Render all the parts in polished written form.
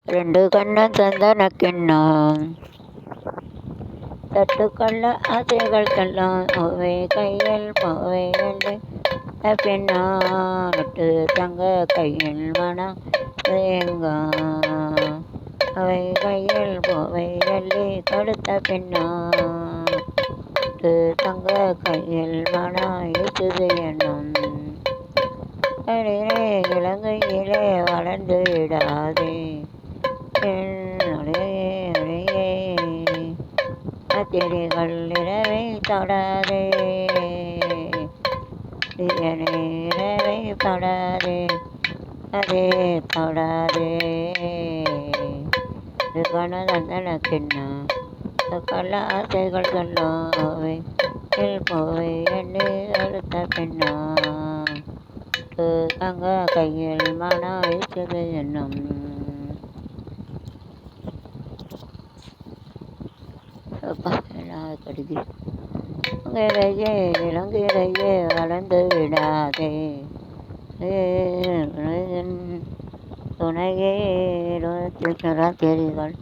ரெண்டு கண்ணம் சந்தனக்கிண்ணம் தட்டுக்கொள்ள ஆசைகள் கல்லாம் ஓவை கையில் போவை என்று பின்னாட்டு தங்க கையில் மனம் தேங்கா அவை கையில் போவை எள்ளி கொடுத்த பின்னாட்டு தங்க கையில் மனம் ஈட்டுது என்னும் இலங்கையிலே வளர்ந்து விடாதே திரிகள் இரவை தொடாதே இரவை தொடாதே அதே தொடாதே கணதந்தனக்கின்னா பல ஆசைகள் சொல்லாவை போவை எண்ணி அடுத்த பின்னா தங்க கையில் மன வைத்தது என்னும் கடிக்கிறையே இளங்கிறையே வளர்ந்து விடாதே துணையே திரிகள்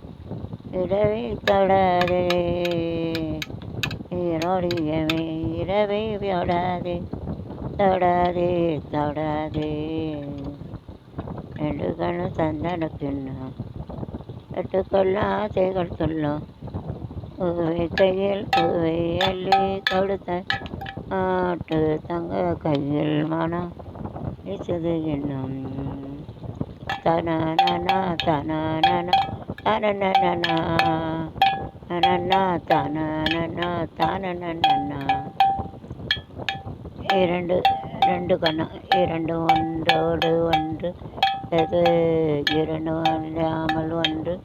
இரவை தொடாதே இரொடியவே இரவை விடாதே தொடாதே தொடாதே ரெண்டு கண்ணு சந்தனக்கிண்ணா எட்டுக்கொள்ள ஆசைகள் சொல்லும் கையில் பூவை அள்ளி கொடுத்த ஆட்டு தங்க கையில் மனம் வீசது என்னும் தனனா தனனா தனனா தனனா தனனா தனனா ரெண்டு கண்ணம் இரண்டு ஒன்றோடு ஒன்று அது இரண்டு இல்லாமல் ஒன்று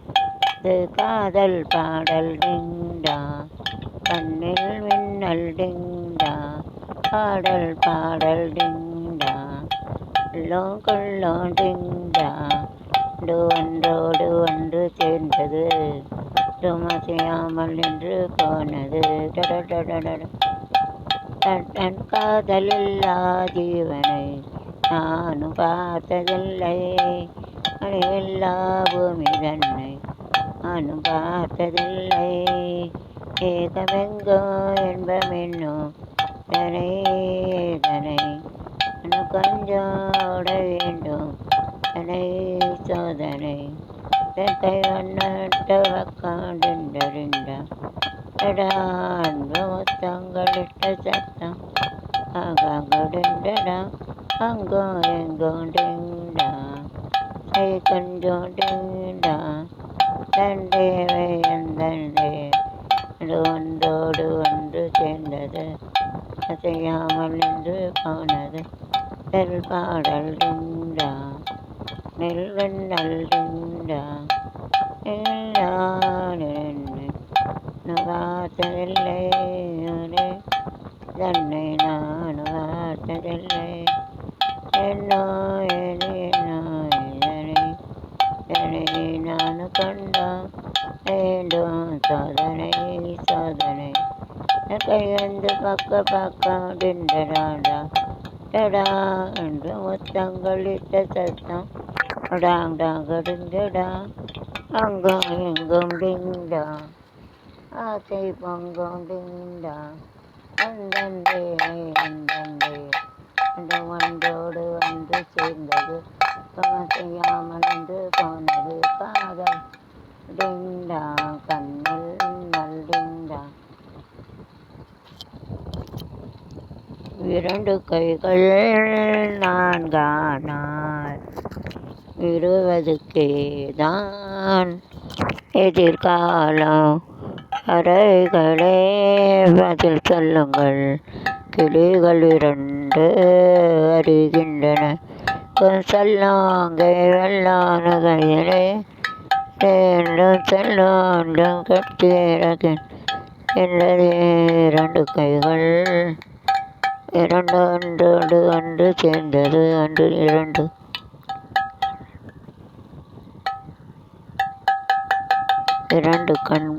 காதல் பாடல் டிங்கா கண்ணில் மின்னல் டிங்கா பாடல் பாடல் டிங்கா கொள்ளோ டிங்கா ஒன்றோடு ஒன்று சேர்ந்தது சுமசியாமல் நின்று போனது தன் காதலில்லா ஜீவனை நானும் பார்த்ததில்லை எல்லா பூமி தன்னை நானும் பார்த்ததில்லை ஏகமெங்கோ என்பமென்னோ தனை கொஞ்சம் ஓட வேண்டும் தனை சோதனை கை ஒன்னட்ட வக்காண்டிண்டறிந்த அன்பு முத்தங்களிட்ட சத்தம் ஆகாங்கடிண்டடா அங்கோ எங்கோ டிண்டா கை கொஞ்சம் டிண்டா தண்டேவை தண்டே ஒன்றோடு ஒன்று சேர்ந்தது அசையாமல் நின்று போனது நெல் பாடல் டிண்டா நெல் வெண்ணல் டிண்டா பார்த்ததில்லை தன்னை நான் பார்த்ததில்லை என்னோ நான் கண்டோம் வேண்டும் சோதனை சோதனை கையந்து பக்கம் டிண்டடாடா டடா என்று முத்தங்களிட்ட சத்தம் டாங்கடா அங்கும் எங்கும் டிண்டா ஆசை பொங்கும் டிண்டா அந்தண்டே அந்தண்டே என்று ஒன்றோடு ஒன்று சேர்ந்தது செய்யாமல் என்று போனது காதல் டிண்டா கண்ணில் நல் டிண்டா இரண்டு கைகள் நான்கானால் 20க்கேதான் எதிர்காலம் அறைகளே பதில் சொல்லுங்கள் கிளிகள் இரண்டு அறிகின்றன சொல்லாங்கை வெள்ளான கையிலே வேண்டும் செல்லாண்டும் கட்டிறகின் என்றது இரண்டு கைகள் இரண்டு ஒன்றோடு ஒன்று சேர்ந்தது அன்று இரண்டு கண்